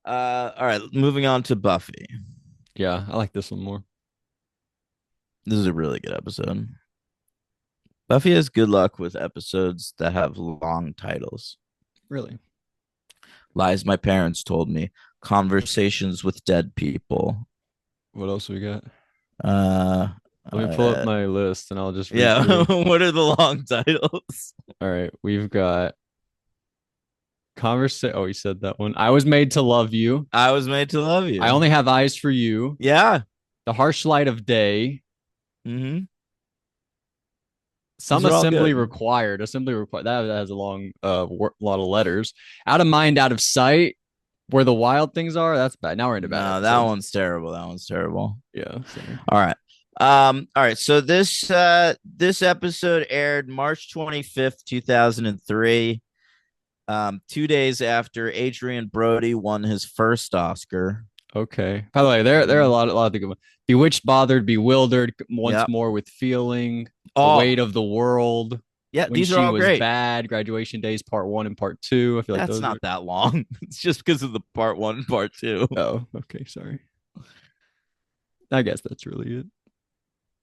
All right, moving on to Buffy. Yeah, I like this one more. This is a really good episode. Buffy has good luck with episodes that have long titles. Really. Lies my parents told me. Conversations with dead people. What else we got? Uh, Let me pull up uh my list and I'll just read yeah. through. What are the long titles? All right, we've got conversation. Oh, you said that one. I was made to love you. I was made to love I you. only have eyes for you. Yeah. The harsh light of day. Mm-hmm. Some These are all assembly good. required. Assembly required. That has a long, lot of letters. Out of mind, out of sight. Where the wild things are. That's bad. Now we're into bad No, that episodes. one's terrible. That one's terrible. Yeah, same. All right. All right. So this episode aired March 25th, 2003. 2 days after Adrian Brody won his first Oscar. Okay. By the way, there are a Mhm. lot of good ones. Bewitched, bothered, bewildered, once Yep. more with feeling, the weight Oh, of the world, yeah, when these are she all was great. bad, graduation days, part one and part two. I feel like That's those are. not that long. It's just because of the part one and part two. Oh, okay. Sorry. I guess that's really it.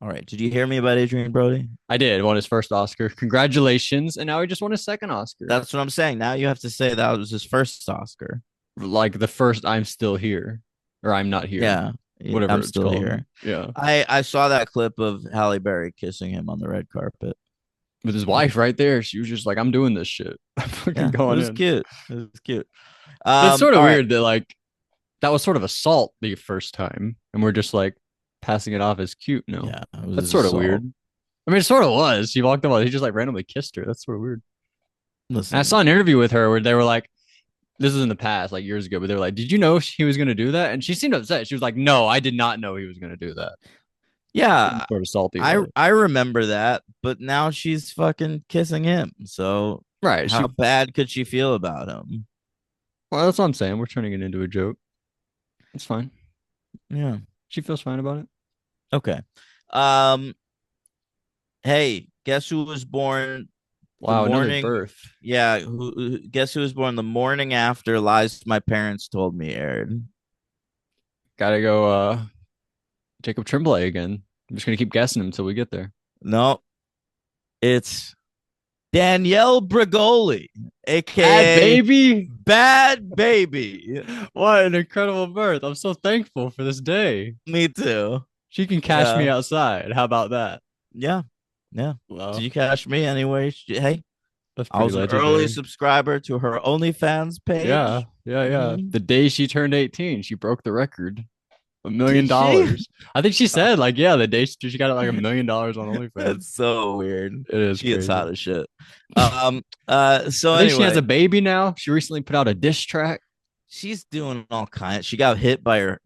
All right. Did you hear me about Adrian Brody? I did won his first Oscar. Congratulations. And now he just won his second Oscar. That's what I'm saying. Now you have to say that was his first Oscar. Like the first I'm still here or I'm not here, Yeah, whatever I'm it's still called. here. Yeah. I saw that clip of Halle Berry kissing him on the red carpet. With his wife right there. She was just like, I'm doing this shit. I'm fucking Yeah, it going was in. cute. It was cute. It's sort of All right. weird that like that was sort of assault the first time, and we're just like passing it off as cute now. Yeah, it was That's sort of assault. weird. I mean, it sort of was. She walked up, he just like randomly kissed her. That's sort of weird. And I Listen, saw an interview with her where they were like, this is in the past, like years ago, but they were like, did you know he was going to do that? And she seemed upset. She was like, no, I did not know he was going to do that. yeah, Sort of salty I about it. I remember that, but now she's fucking kissing him. So Right. how bad could she feel about him? Well, that's what I'm saying. We're turning it into a joke. It's fine. Yeah. She feels fine about it. Okay. Um. Hey, guess who was born the Wow, another morning? birth. Yeah. Guess who was born the morning after Lies My Parents Told Me aired? Gotta go Jacob Tremblay again. I'm just gonna keep guessing him until we get there. No, it's Danielle Bregoli, Bad aka baby. Bad Baby. What an incredible birth. I'm so thankful for this day. Me too. She can cash me Yeah. outside. How about that? Yeah. Yeah. Did Well, you catch me anyway? Hey, that's I pretty was an early legendary. subscriber to her OnlyFans Yeah, page. yeah, yeah. Hmm. The day she turned 18, she broke the record. A million Did she? dollars. I think she said, like, yeah, the day she got like $1 million on OnlyFans. That's so weird. It is She gets hot crazy. as shit. So I think she has anyway, a baby now. She recently put out a diss track. she's doing all kinds. She got hit by her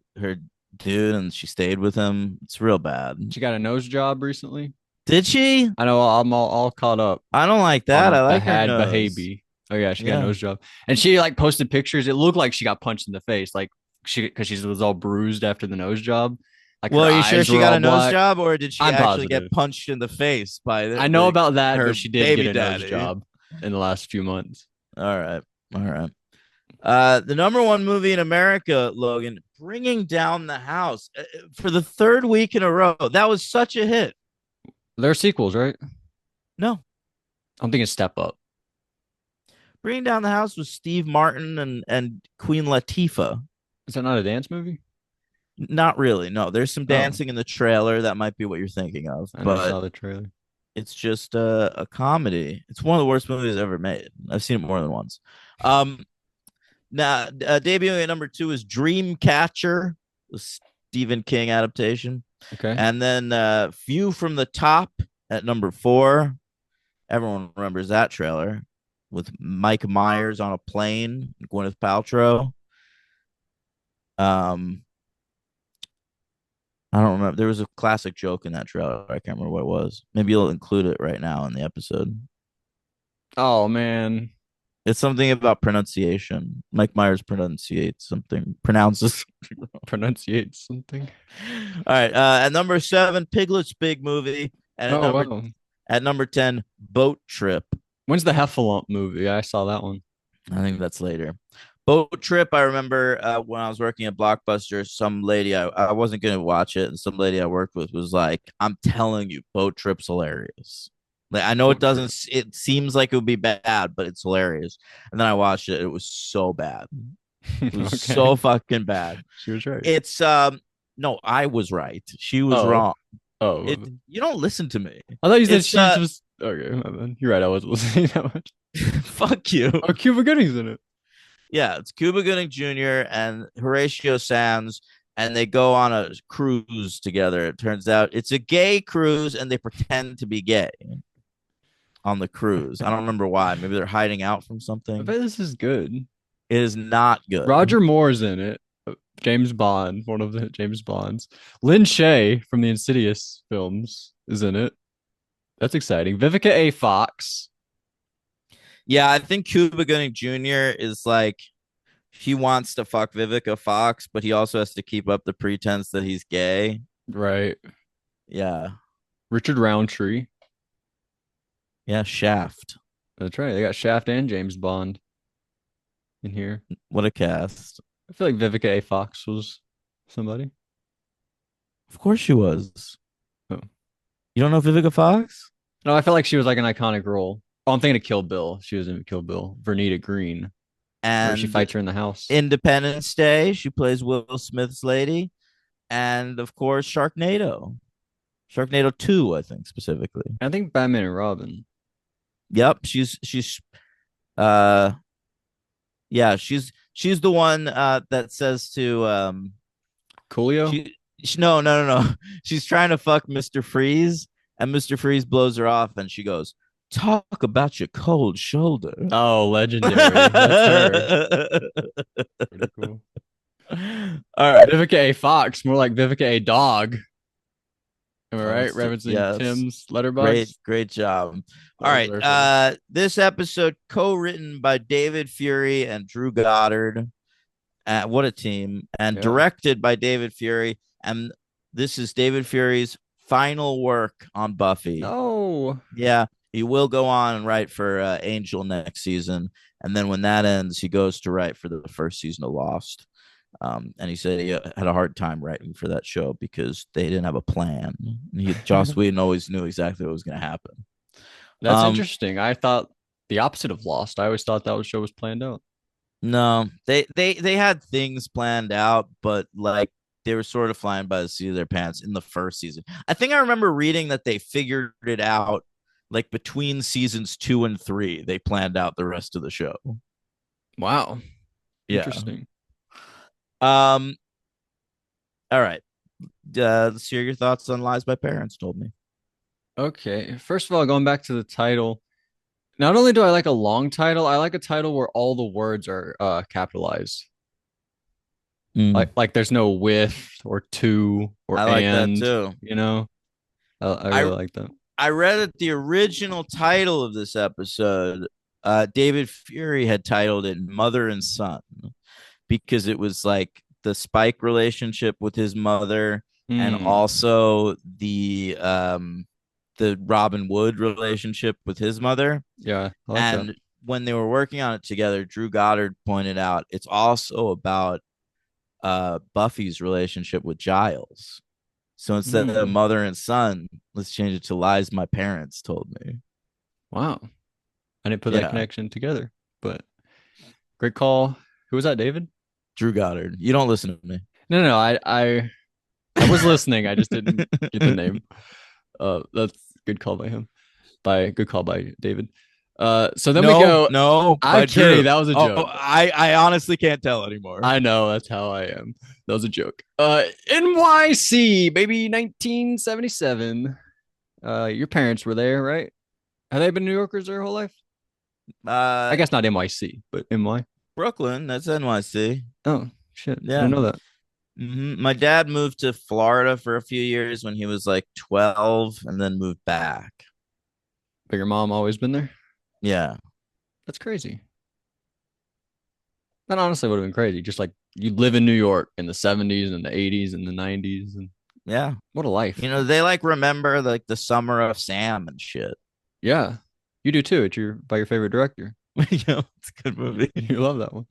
dude and she stayed with him. It's real bad. She got a nose job recently. Did she? I know I'm all caught up I don't like that. I on like her bad nose. behavior. Oh yeah, she got a Yeah. nose job, and she like posted pictures. It looked like she got punched in the face, like she because she was all bruised after the nose job, like Well, her are you sure eyes she were got all a nose black. job or did she I'm actually get positive. punched in the face by I know about that, her but she did get baby a nose daddy? job in the last few months. All right. All right. The number one movie in America, Logan, Bringing Down the House for the third week in a row. That was such a hit. There are sequels, right? No, I'm thinking Step Up. Bringing Down the House was Steve Martin and Queen Latifah. Is that not a dance movie? Not really. No, there's some Oh, dancing in the trailer. That might be what you're thinking of, I never but saw the trailer. it's just a comedy. It's one of the worst movies ever made. I've seen it more than once. Um, Now, debuting at number two is Dreamcatcher, the Stephen King adaptation. Okay. And then View from the Top at number four. Everyone remembers that trailer with Mike Myers on a plane, Gwyneth Paltrow. Um, I don't remember. There was a classic joke in that trailer. I can't remember what it was. Maybe you'll include it right now in the episode. Oh man, It's something about pronunciation. Mike Myers pronunciates something, pronounces. pronunciate something. All right. At number seven, Piglet's Big Movie. And Oh wow. at number 10, Boat Trip. When's the Heffalump movie? I saw that one. I think that's later. Boat Trip. I remember when I was working at Blockbuster, some lady I wasn't gonna watch it, and some lady I worked with was like, "I'm telling you, Boat Trip's hilarious." Like I know it Boat trip. doesn't. It seems like it would be bad, but it's hilarious. And then I watched it. It was so bad. It was Okay. so fucking bad. She was right. It's no, I was right. She was Oh. wrong. Oh, my It bad. you don't listen to me. I thought you said It's she was okay. My bad. You're right. I wasn't listening that much. fuck you. Oh, Cuba Gooding's in it. Yeah, it's Cuba Gooding Jr. and Horatio Sands, and they go on a cruise together. It turns out it's a gay cruise, and they pretend to be gay on the cruise. I don't remember why. Maybe they're hiding out from I something. bet this is good. It is not good. Roger Moore's in it. James Bond, one of the James Bonds. Lynn Shay from the Insidious films is in it. That's exciting. Vivica A. Fox. Yeah, I think Cuba Gooding Jr. is like he wants to fuck Vivica Fox, but he also has to keep up the pretense that he's gay. Right. Yeah, Richard Roundtree. yeah, Shaft. That's right. They got Shaft and James Bond in here. What a cast. I feel like Vivica A. Fox was somebody. Of course she was. Oh. You don't know Vivica Fox? No, I felt like she was like an iconic role. Oh, I'm thinking of Kill Bill. She was in Kill Bill. Vernita Green, where she And fights her in the house. Independence Day, she plays Will Smith's lady, and of course Sharknado, Sharknado 2, I think specifically. I think Batman and Robin. Yep, she's uh yeah, she's the one that says to Coolio? she no. She's trying to fuck Mr. Freeze, and Mr. Freeze blows her off, and she goes, "Talk about your cold shoulder." Oh, legendary. That's her. Pretty cool. All right. Vivica A. Fox, more like Vivica A. Dog. Am I Oh, right? Referencing yes. Tim's letterbox. Great job. That All was right. hilarious. This episode co-written by David Fury and Drew Goddard. What a team. And Yeah. directed by David Fury. And this is David Fury's final work on Buffy. No. Yeah, he will go on and write for Angel next season. And then when that ends, he goes to write for the first season of Lost. And he said he had a hard time writing for that show because they didn't have a plan. Joss Whedon always knew exactly what was going to happen. That's interesting. I thought the opposite of Lost. I always thought that show was planned out. No, they had things planned out, but like they were sort of flying by the seat of their pants in the first season. I think I remember reading that they figured it out like between seasons 2 and 3. They planned out the rest of the show. Wow. Yeah. Interesting. All right. Let's hear your thoughts on Lies by Parents. Told me. Okay. First of all, going back to the title, not only do I like a long title, I like a title where all the words are capitalized. Mm. Like there's no with or to or I like that and, too. you know. I I really like that. I read that the original title of this episode, David Fury had titled it "Mother and Son" because it was like the Spike relationship with his mother, and Hmm. also the Robin Wood relationship with his mother. Yeah, I like that. And when they were working on it together, Drew Goddard pointed out it's also about Buffy's relationship with Giles. So instead of Hmm. mother and son, let's change it to Lies My Parents Told Me. Wow. I didn't put that Yeah, connection together, but great call. Who was that, David? Drew Goddard. You don't listen to me. No. I was listening. I just didn't get the name. That's good call by him. Good call by David. So then we No, go. no, I'm by kidding. Drew. That was a Oh, joke. I honestly can't tell anymore. I know that's how I am. That was a joke. NYC, baby, 1977. Your parents were there, right? Have they been New Yorkers their whole life? I Uh, guess not NYC, but NY. Brooklyn, that's NYC. Oh shit, I Yeah. didn't know that. My dad moved to Florida for a few years when he was like 12 and then moved back. But your mom always been there? Yeah. That's crazy. That honestly would have been crazy. Just like you live in New York in the 70s and the 80s and the 90s. And Yeah. what a life. They like remember like the summer of Sam and shit. Yeah. You do too. It's your by your favorite director. It's a good movie. You love that one.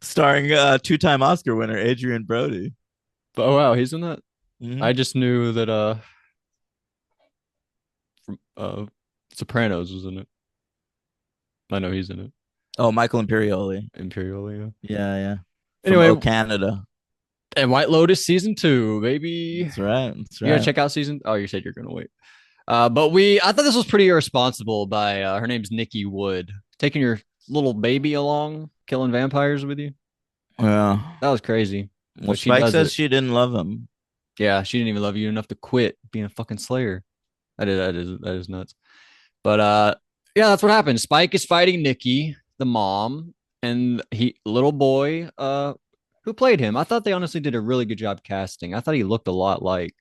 Starring two-time Oscar winner Adrian Brody. But, oh wow, he's in that. Hmm. I just knew that from Sopranos was in it. I know he's in it. Oh, Michael Imperioli. Imperial, yeah. Yeah, yeah. From O Anyway, Canada. and White Lotus season 2, baby. That's right. That's You gotta right. check out season. Oh, you said you're gonna wait. But I thought this was pretty irresponsible by her name's Nikki Wood, taking your little baby along, killing vampires with you. Yeah. That was crazy, Well, but she Spike does says it. she didn't love him. Yeah, she didn't even love you enough to quit being a fucking slayer. That is nuts. But yeah, that's what happened. Spike is fighting Nikki, the mom, and he little boy who played him. I thought they honestly did a really good job casting. I thought he looked a lot like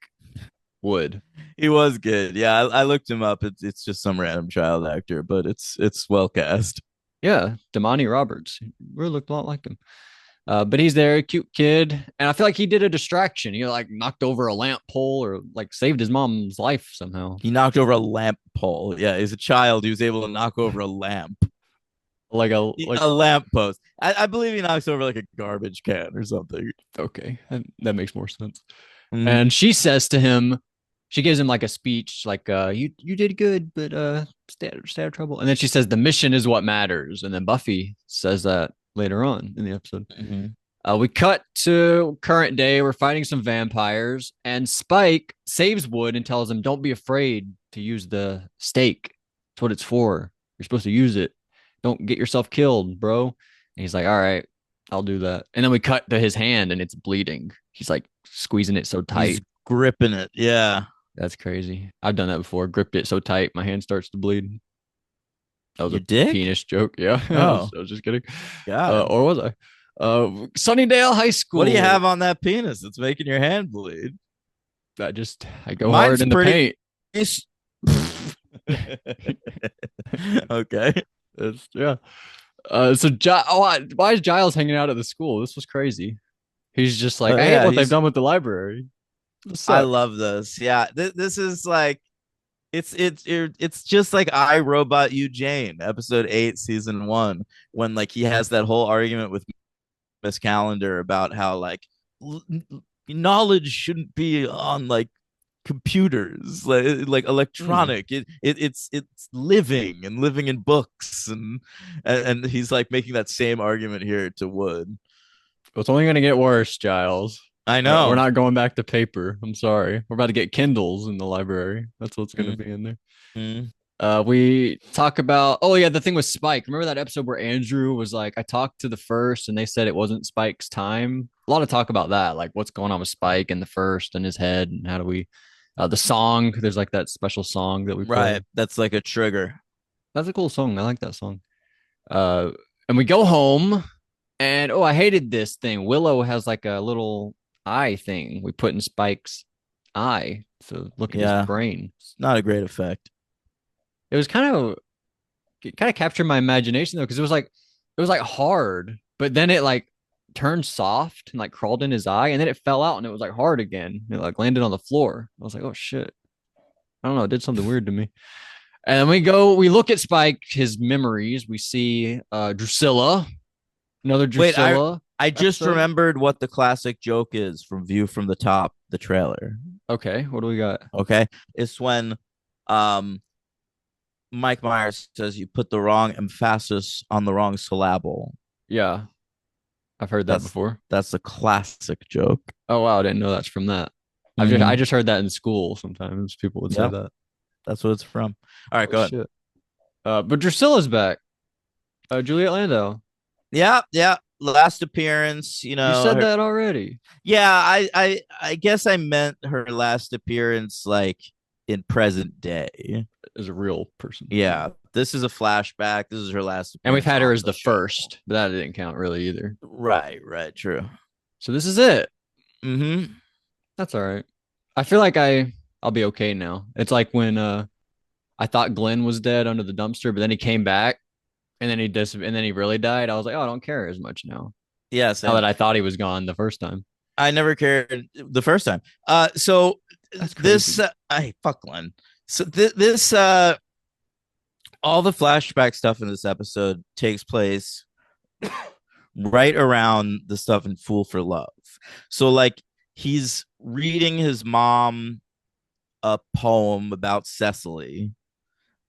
Wood. He was good. Yeah, I looked him up. It's just some random child actor, but it's well cast. Yeah, Damani Roberts. He really looked a lot like him. But he's there, cute kid, and I feel like he did a distraction. He like knocked over a lamp pole or like saved his mom's life somehow. He knocked over a lamp pole. Yeah, as a child, he was able to knock over a lamp, Like a lamp post. I believe he knocks over like a garbage can or something. okay, that makes more sense. Mm. And she says to him, she gives him like a speech, like you did good, but stay out of trouble. And then she says the mission is what matters. And then Buffy says that later on in the episode. Mm-hmm. We cut to current day. We're fighting some vampires, and Spike saves Wood and tells him, "Don't be afraid to use the stake. That's what it's for. You're supposed to use it. Don't get yourself killed, bro." And he's like, "All right, I'll do that." And then we cut to his hand, and it's bleeding. He's like squeezing it so He's tight. gripping it. Yeah. That's crazy. I've done that before. Gripped it so tight, my hand starts to bleed. That was Your a dick? penis joke. Yeah, Oh, I was just kidding. God. Or was I? Sunnydale High What do you School. have on that penis that's making your hand bleed? I go hard Mine's in the pretty. paint. Okay. It's yeah. So why is Giles hanging out at the school? This was crazy. He's just like, I hate Yeah, what they've he's. done with the library. This I sucks. love this. Yeah, this is like it's just like I Robot You Jane, episode 8, season 1, when like he has that whole argument with Miss Calendar about how like knowledge shouldn't be on like computers, like Hmm. electronic. It's living and living in books, and he's like making that same argument here to Wood. It's only gonna get worse, Giles. I We're know. not going back to paper. I'm sorry. We're about to get Kindles in the library. That's what's gonna be in there. Mm-hmm. We talk about oh yeah, the thing with Spike. Remember that episode where Andrew was like, I talked to the first and they said it wasn't Spike's time. A lot of talk about that, like what's going on with Spike and the first and his head and how do we the song, there's like that special song that we play. Right, that's like a trigger. That's a cool song. I like that song. Uh and we go home and oh, I hated this thing. Willow has like a little eye thing we put in Spike's eye to look at his Yeah, brain. it's not a great effect. It was kind of captured my imagination though, because it was like hard, but then it like turned soft and like crawled in his eye, and then it fell out and it was like hard again. It like landed on the floor. I was like, oh shit. I don't know. It did something weird to me. And we look at Spike, his memories. We see Drusilla, another Wait, I Drusilla I just episode. remembered what the classic joke is from View from the Top, the trailer. Okay, what do we got? Okay, it's when um Mike Myers says you put the wrong emphasis on the wrong syllable. Yeah, I've heard that That's before. that's a classic joke. Oh wow, I didn't know that's from that. I Mm-hmm. just heard that in school sometimes people would say Yep, that. that's what it's from. All right, Oh go ahead. shit. But Drusilla's back. Juliet Lando. Yeah, yeah. Last appearance, You said her, that already. yeah, I guess I meant her last appearance like in present day. As a real person. Yeah, this is a flashback. This is her last And we've appearance had her on as the the show. first, but that didn't count really either. Right, right, true. So this is it. Mm-hmm. That's all right. I feel like I'll be okay now. It's like when I thought Glenn was dead under the dumpster, but then he came back and then and then he really died. I was like, oh, I don't care as much now. Yeah, Now same. that I thought he was gone the first time. I never cared the first time. So That's this crazy. I fuck Glenn. So this all the flashback stuff in this episode takes place right around the stuff in Fool for Love. So like he's reading his mom a poem about Cecily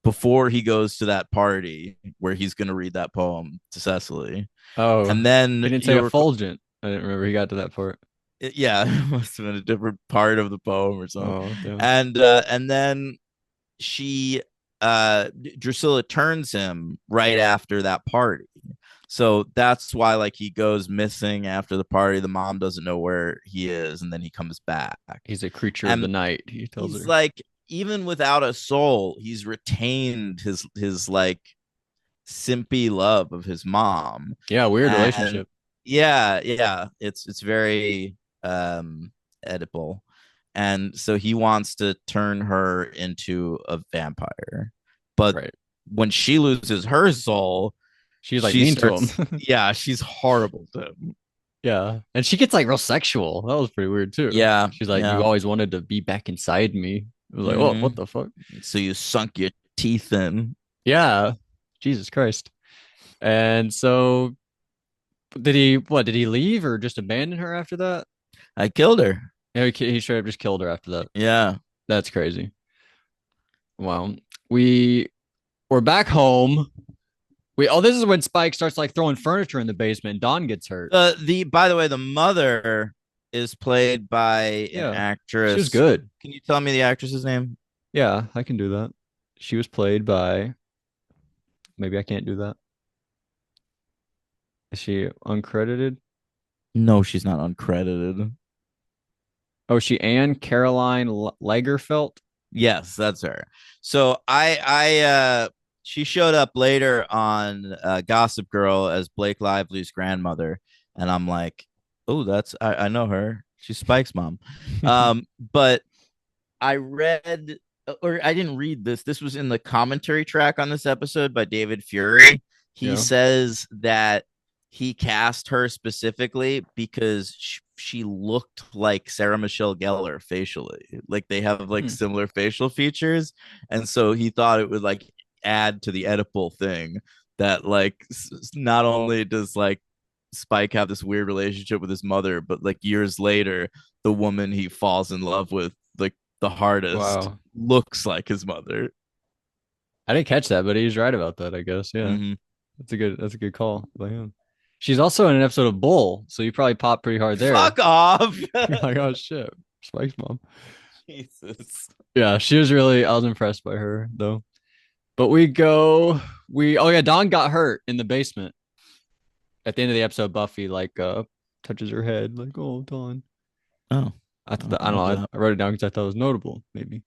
before he goes to that party where he's going to read that poem to Cecily. Oh, And he then didn't say you'll rec- effulgent. I didn't remember he got to that part. yeah, it must have been a different part of the poem or something. Oh, damn. And then she Drusilla turns him right after that party. So that's why like he goes missing after the party. The mom doesn't know where he is, and then he comes back. He's a creature of the And night, he tells he's her. like, even without a soul, he's retained his like simpy love of his mom. Yeah, weird And relationship. yeah, it's very Oedipal. And so he wants to turn her into a vampire. But Right. when she loses her soul, She's like she mean to starts, him. yeah, she's horrible to him. Yeah. And she gets like real sexual. That was pretty weird too. Yeah, She's like, you yeah. always wanted to be back inside me. I was like, oh, Hmm. what the fuck? So you sunk your teeth in. Yeah. Jesus Christ. And so did he leave or just abandon her after that? I killed her. Yeah, he straight up just killed her after that. Yeah. That's crazy. Well, we we're back home. This is when Spike starts like throwing furniture in the basement and Dawn gets hurt. The by the way, the mother is played by an Yeah. She was actress. good. Can you tell me the actress's name? Yeah, I can do that. She was played by maybe I can't do that. Is she uncredited? No, she's not uncredited. Oh, she Anne Caroline Lagerfeld. Yes, that's her. So I she showed up later on Gossip Girl as Blake Lively's grandmother, and I'm like, oh, I know her. She's Spike's mom. But I read or I didn't read this. This was in the commentary track on this episode by David Fury. He Yeah. says that he cast her specifically because she looked like Sarah Michelle Gellar facially. Like they have like Hmm. similar facial features, and so he thought it would like add to the Oedipal thing that like not only does like Spike have this weird relationship with his mother, but like years later, the woman he falls in love with, like the hardest, Wow. looks like his mother. I didn't catch that, but he's right about that, I guess. Yeah. Mm-hmm. That's a good call by him. She's also in an episode of Bull, so you probably popped pretty hard there. Fuck off. You're like, oh shit, Spike's mom. Jesus. Yeah, I was impressed by her though. But oh yeah, Dawn got hurt in the basement. At the end of the episode, Buffy like touches her head, like, oh Dawn. Oh, I don't know, that. I wrote it down because I thought it was notable, maybe.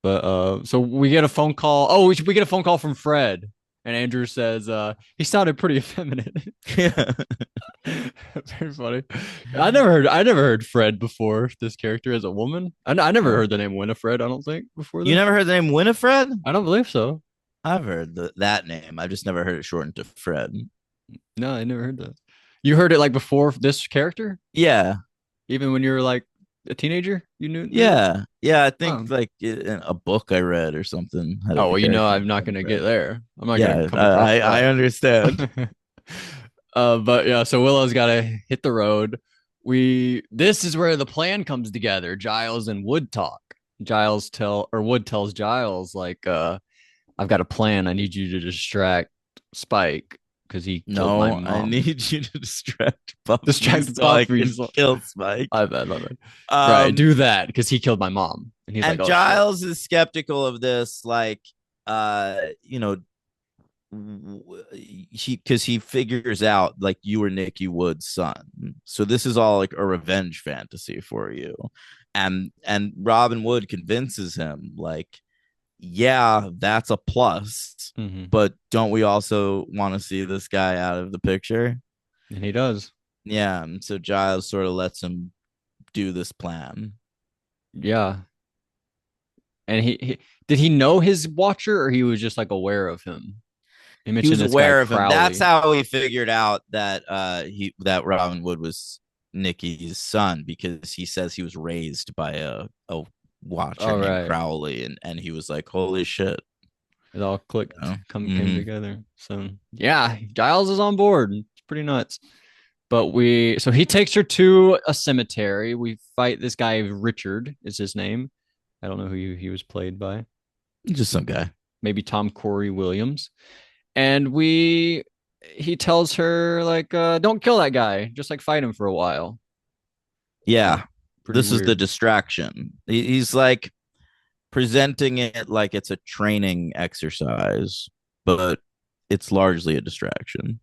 But so we get a phone call. Oh, we get a phone call from Fred. And Andrew says, he sounded pretty effeminate. Yeah. Very funny. I never heard Fred before, this character as a woman. I never Oh. heard the name Winifred, I don't think, before You this. never heard the name Winifred? I don't believe so. I've heard that name. I've just never heard it shortened to Fred. No, I never heard that. You heard it like before this character? Yeah. Even when you were like a teenager, you knew it? Yeah. Yeah. I Oh. think like in a book I read or something. Had Oh, the well, you know character I'm not gonna Fred. get there. I'm not gonna Yeah, come across I understand. that. But yeah, so Willow's gotta hit the road. This is where the plan comes together. Giles and Wood talk. Wood tells Giles, like, I've got a plan. I need you to distract Spike because he killed my No, I mom. need you to distract Buffy Distract so I Buffy. can kill Spike. My bad. Right, Um, do that because he killed my mom. And he's like, and oh shit. Giles is skeptical of this, like, you know, he figures out like you were Nikki Wood's son, so this is all like a revenge fantasy for you, and Robin Wood convinces him like, yeah, that's a plus, Mm-hmm. but don't we also want to see this guy out of the picture? And he does. Yeah, and so Giles sort of lets him do this plan. Yeah. And he did he know his watcher or he was just like aware of him? He He mentioned was this guy aware of him. That's Crowley. how he figured out that that Robin Wood was Nikki's son, because he says he was raised by a watcher All named right. Crowley, and he was like, holy shit. It all clicked, came Mm-hmm. together. So yeah, Giles is on board. It's pretty nuts. But so he takes her to a cemetery. We fight this guy, Richard is his name. I don't know who he was played by. Just some guy. Maybe Tom Corey Williams. And he tells her like, don't kill that guy, just like fight him for a while. Yeah, Pretty this is the weird. distraction. He's like presenting it like it's a training exercise, but it's largely a distraction.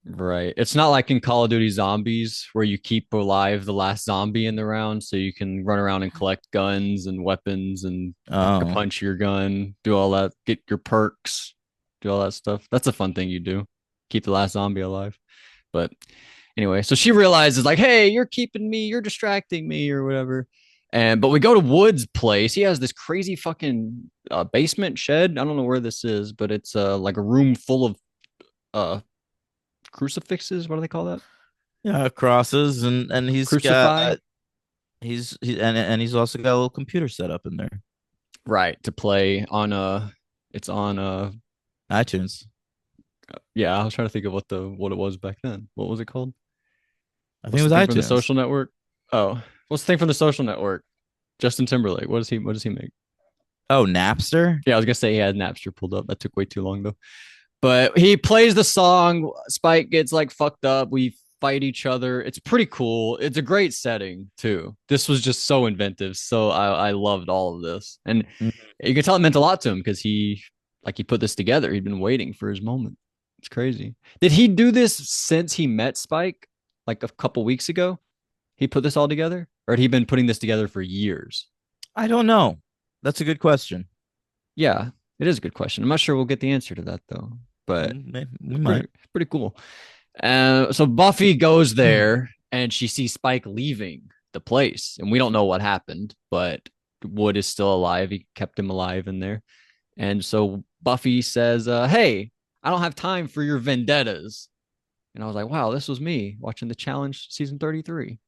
Right. It's not like in Call of Duty Zombies where you keep alive the last zombie in the round so you can run around and collect guns and weapons and Oh, punch your gun, do all that, get your perks, do all that stuff. That's a fun thing you do. Keep the last zombie alive. But anyway, so she realizes like, "Hey, you're keeping me, you're distracting me or whatever." But we go to Wood's place. He has this crazy fucking basement shed. I don't know where this is, but it's like a room full of uh crucifixes. What do they call that? yeah, crosses and he's Crucify. got and he's also got a little computer set up in there. Right, to play on it's on iTunes. yeah, I was trying to think of what it was back then. What was it called? I think What's it the was thing from the iTunes. social network? Oh, what's the thing from the social network? Justin Timberlake. What does he make? Oh, Napster. Yeah, I was gonna say he had Napster pulled up. That took way too long though. But he plays the song. Spike gets like fucked up. We fight each other. It's pretty cool. It's a great setting too. This was just so inventive. So I loved all of this, and you can tell it meant a lot to him because he put this together. He'd been waiting for his moment. It's crazy. Did he do this since he met Spike, like a couple weeks ago? He put this all together, or had he been putting this together for years? I don't know. That's a good question. Yeah, it is a good question. I'm not sure we'll get the answer to that though, but We might. pretty cool. So Buffy goes there and she sees Spike leaving the place, and we don't know what happened, but Wood is still alive. He kept him alive in there, and so Buffy says, "Hey, I don't have time for your vendettas." And I was like, "Wow, this was me watching the challenge season 33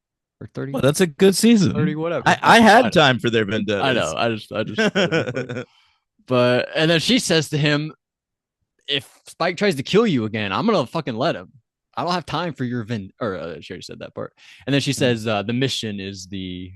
or Well, 30, that's a good 30 season. whatever." I I had know, time for their I know. vendettas. I just thought it'd be funny. But and then she says to him, if Spike tries to kill you again, I'm gonna fucking let him. I don't have time for your or she already said that part. And then she says, the mission is the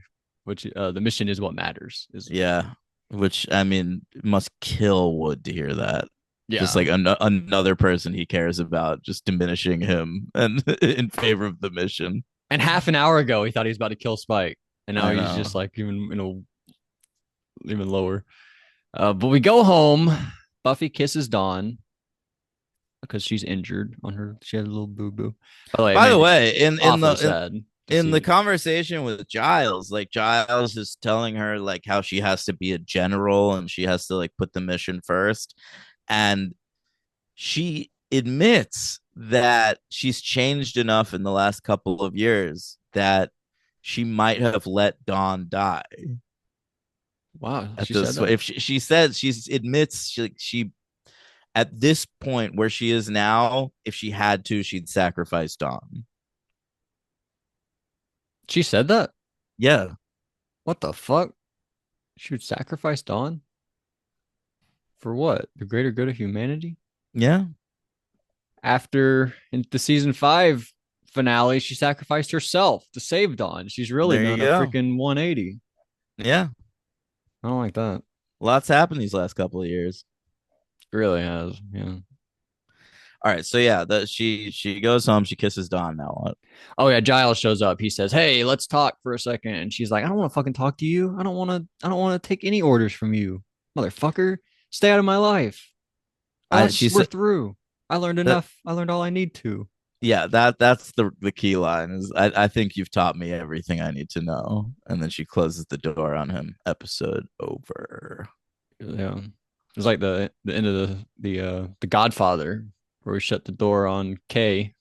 mission is what matters. Is Yeah, which I mean must kill Wood to hear that. Just yeah. like another person he cares about, just diminishing him and in favor of the mission. And half an hour ago, he thought he was about to kill Spike, and now I he's know. just like even lower. But we go home. Buffy kisses Dawn because she's injured on her. She had a little boo boo. By the way, it By the made me way, awfully sad to in see the it. conversation with Giles, like Giles is telling her like how she has to be a general and she has to like put the mission first, and she admits that she's changed enough in the last couple of years that she might have let Dawn die. Wow, At she said this, that. if she says she admits she at this point where she is now, if she had to, she'd sacrifice Dawn. She said that. Yeah, What the fuck? She would sacrifice Dawn for what? The greater good of humanity? yeah. After in the season 5 finale, she sacrificed herself to save Dawn. She's really There you done a go. freaking 180. Yeah, I don't like that. lots happened these last couple of years. It really has. Yeah. All right, so yeah, she goes home, she kisses Dawn. Now what? Oh yeah, Giles shows up. He says, "Hey, let's talk for a second." And she's like, "I don't want to fucking talk to you. I don't want to take any orders from you, motherfucker. Stay out of my life. She We're said through. I learned that enough. I learned all I need to." yeah, that's the key line is I think you've taught me everything I need to know. And then she closes the door on him. Episode over. Yeah. It's like the end of the Godfather, where we shut the door on Kay It is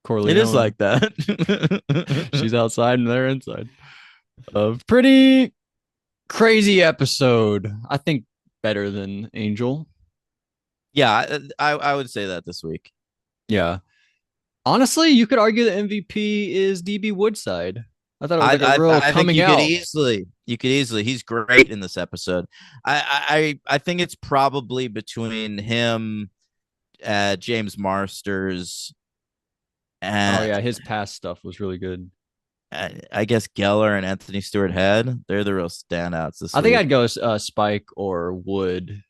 Corleone. like that. She's outside and they're inside. Pretty crazy episode. I think better than Angel. Yeah, I would say that this week. Yeah. Honestly, you could argue the MVP is DB Woodside. I thought it was like a real I think coming out. you could easily. He's great in this episode. I think it's probably between him, James Marsters, Oh and yeah, his past stuff was really good. I guess Geller and Anthony Stewart Head. They're the real standouts this I think week. I'd go Spike or Wood.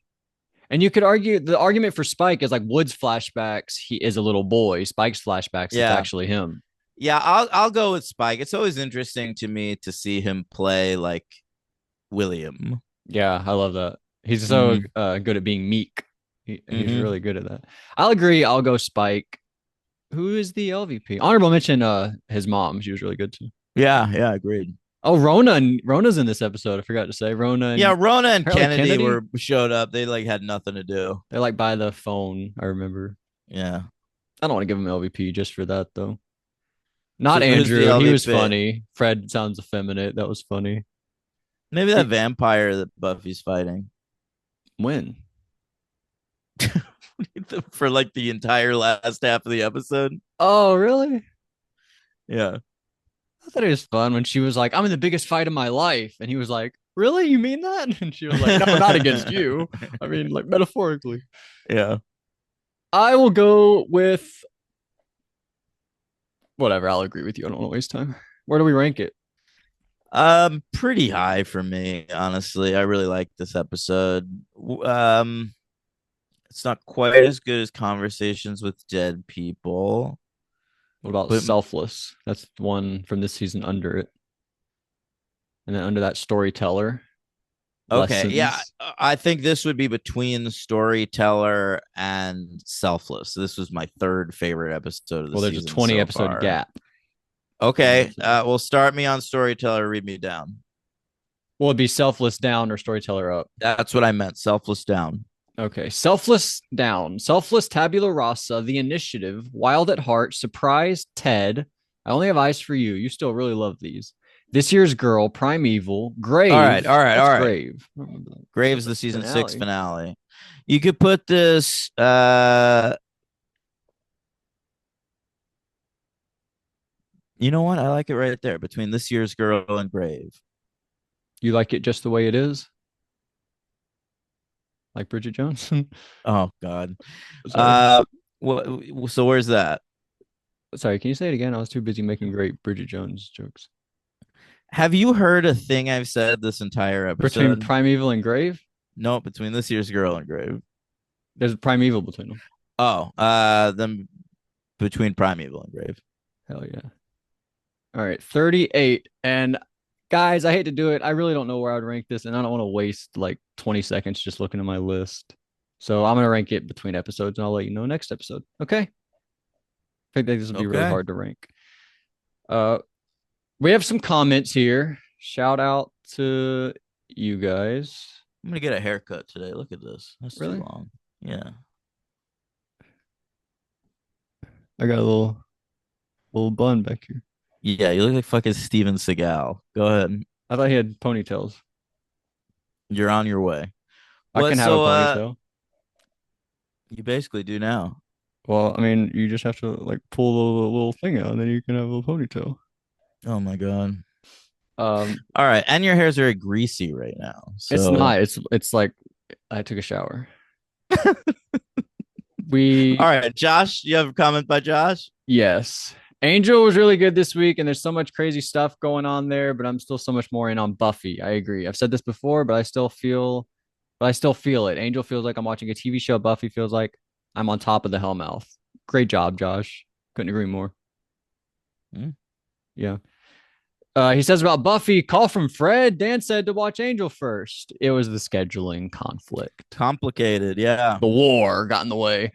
And you could argue the argument for Spike is like Wood's flashbacks, he is a little boy. Spike's flashbacks, it's Yeah, actually him. yeah. I'll go with Spike. It's always interesting to me to see him play like William. Yeah, I love that. He's so Mm-hmm. good at being meek. He's Mm-hmm. really good at that. I'll agree. I'll go Spike. Who is the LVP? Honorable mention, his mom. She was really good too. Yeah, yeah, agreed. Oh, Rona's in this episode. I forgot to say Rona and Yeah, Rona and apparently Kennedy Kennedy. were showed up. They like had nothing to do. They're like by the phone. I remember. Yeah. I don't want to give him LVP just for that though. So Not who's the Andrew. He was LVP? funny. Fred sounds effeminate. That was funny. Maybe that He, vampire that Buffy's fighting when? for like the entire last half of the episode. Oh, really? Yeah. I thought it was fun when she was like, "I'm in the biggest fight of my life," and he was like, "Really? You mean that?" And she was like, "No, not against you. I mean, like metaphorically." Yeah. I will go with whatever. I'll agree with you. I don't want to waste time. Where do we rank it? Pretty high for me, honestly. I really like this episode. It's not quite as good as Conversations with Dead People, What about but Selfless? That's one from this season under it. And then under that, Storyteller okay, yeah, Lessons. I think this would be between the Storyteller and Selfless. This was my third favorite episode of the Well, there's a season 20 so episode far. gap. Okay, well, start me on Storyteller, read me down. Will it be Selfless down or Storyteller up? That's what I meant. Selfless down. Okay. Selfless down. Selfless Tabula Rasa, The Initiative, Wild at Heart, Surprise, Ted. I Only Have Eyes for You. You still really love these. This Year's Girl, Primeval, All right, Grave. all right, What's all right. Grave? Graves The the season six finale. finale. You could put this you know what? I like it right there between This Year's Girl and Grave. You like it just the way it is? Like Bridget Jones? Oh God. Sorry. Uh what so where's that? Sorry, can you say it again? I was too busy making great Bridget Jones jokes. Have you heard a thing I've said this entire Between episode? Primeval and Grave? No, between This Year's Girl and Grave. There's Primeval between them. Oh, then between Primeval and Grave. Hell yeah. All right, 38. And guys, I hate to do it. I really don't know where I would rank this, and I don't want to waste like 20 seconds just looking at my list. So I'm gonna rank it between episodes, and I'll let you know next episode. Okay. I think this will be really Okay. hard to rank. Uh, we have some comments here. Shout out to you guys. I'm gonna get a haircut today. Look at this. That's too Really? long. Yeah. I got a little bun back here. Yeah, you look like fucking Steven Seagal. Go ahead. I thought he had ponytails. You're on your way. I What can have a so ponytail. you basically do now. Well, I mean, you just have to like pull the little thing out, and then you can have a ponytail. Oh my god. Um, All right, and your hair's very greasy right now. it's So not. It's like I took a shower. all We right, Josh, you have a comment by Josh? Yes. Angel was really good this week, and there's so much crazy stuff going on there, but I'm still so much more in on Buffy. I agree. I've said this before, but I still feel it. Angel feels like I'm watching a TV show. Buffy feels like I'm on top of the Hellmouth. Great job, Josh. Couldn't agree more. Hmm. Yeah. He says about Buffy, call from Fred. Dan said to watch Angel first. It was the scheduling conflict. Complicated, yeah. The war got in the way.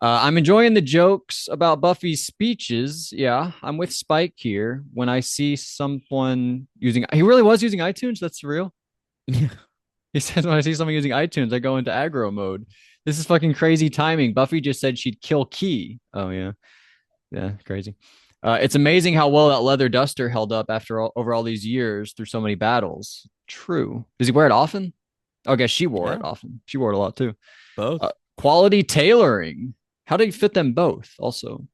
I'm enjoying the jokes about Buffy's speeches. Yeah, I'm with Spike here. When I see someone using, he really was using iTunes. That's real. He says when I see someone using iTunes, I go into aggro mode. This is fucking crazy timing. Buffy just said she'd kill Key. Oh yeah, yeah, crazy. It's amazing how well that leather duster held up over all these years through so many battles. True. Does he wear it often? Oh, I guess she wore Yeah, it often. She wore it a lot too. both. Quality tailoring. How did he fit them both? Also,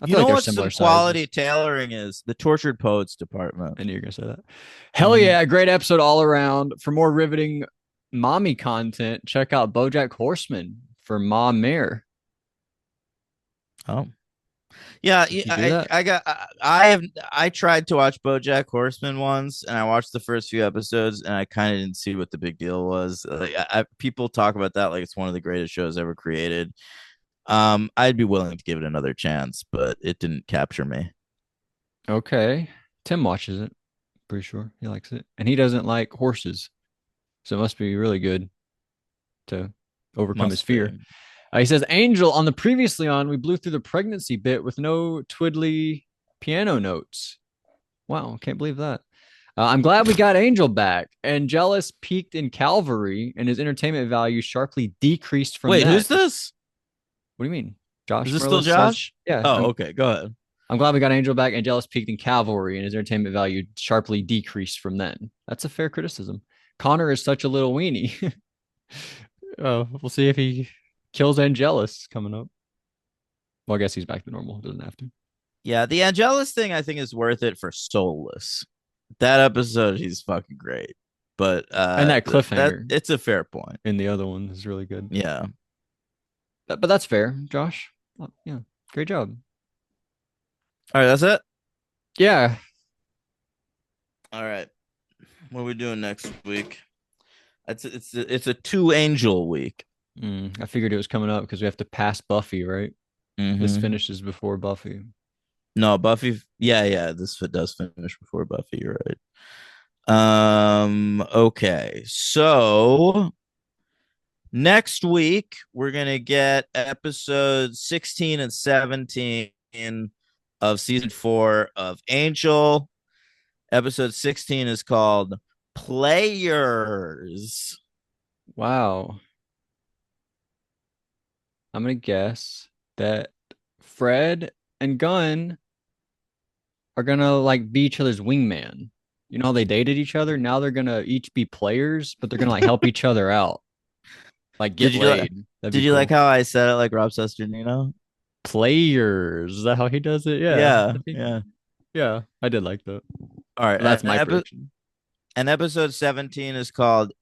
I You feel like know they're what similar some quality sizes. tailoring is? The Tortured Poets department. I knew you were gonna say that. Hell Mm-hmm. yeah, great episode all around. For more riveting mommy content, check out BoJack Horseman for Mom Mare. Oh. Yeah, Did you do that? I tried to watch BoJack Horseman once, and I watched the first few episodes, and I kind of didn't see what the big deal was. Like, people talk about that like it's one of the greatest shows ever created. I'd be willing to give it another chance, but it didn't capture me. Okay. Tim watches it. Pretty sure he likes it. And he doesn't like horses. So it must be really good to overcome his Must fear. be. He says, Angel, on the previously on, we blew through the pregnancy bit with no twiddly piano notes. Wow, can't believe that. I'm glad we got Angel back. Angelus peaked in Calvary, and his entertainment value sharply decreased from Wait, then. who's this? What do you mean? Is Josh this still Merlis says, Josh? yeah, Oh, okay. Go ahead. I'm glad we got Angel back. Angelus peaked in Cavalry, and his entertainment value sharply decreased from then. That's a fair criticism. Connor is such a little weenie. We'll see if he kills Angelus coming up. Well, I guess he's back to normal. Doesn't have to. Yeah, the Angelus thing I think is worth it for Soulless. That episode, he's fucking great. But And that that cliffhanger it's a fair point. in the other one is really good. Yeah. But that's fair, Josh. Oh, yeah, great job. All right, that's it. Yeah. All right. What are we doing next week? It's a two angel week. I figured it was coming up because we have to pass Buffy, right? This Mm-hmm. finishes before Buffy. No, Buffy. Yeah. This does finish before Buffy. You're right. Okay. So next week we're gonna get episodes 16 and 17 of season 4 of Angel. Episode 16 is called Players. Wow. I'm gonna guess that Fred and Gunn are gonna like be each other's wingman. You know how they dated each other? Now they're gonna each be players, but they're gonna like help each other out. Like Did get you laid. That'd did be you like cool. how I said it like Rob Sesternino? Players. Is that how he does it? Yeah. Yeah, I think yeah. yeah, I did like that. All right. But that's my prediction. And episode 17 is called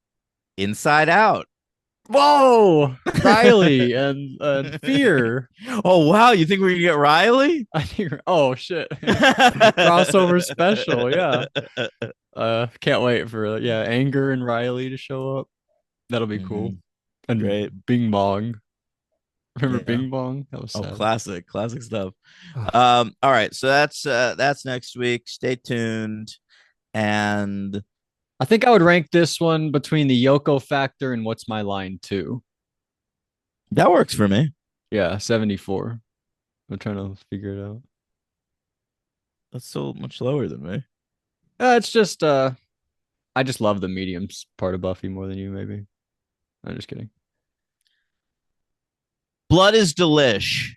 Inside Out. Whoa! Riley and Fear. Oh wow, you think we're gonna get Riley? I think oh shit. Crossover special, yeah. Can't wait for yeah, Anger and Riley to show up. That'll be cool. Mhm. And Great. Bing Bong. Remember Yeah. Bing Bong? That was Oh, sad. classic stuff. Ugh. All right, so that's next week. Stay tuned. And I think I would rank this one between the Yoko factor and What's My Line 2. that works for me. Yeah, 74. I'm trying to figure it out. That's so much lower than me. It's just I just love the mediums part of Buffy more than you, maybe. I'm just kidding. Blood is delish.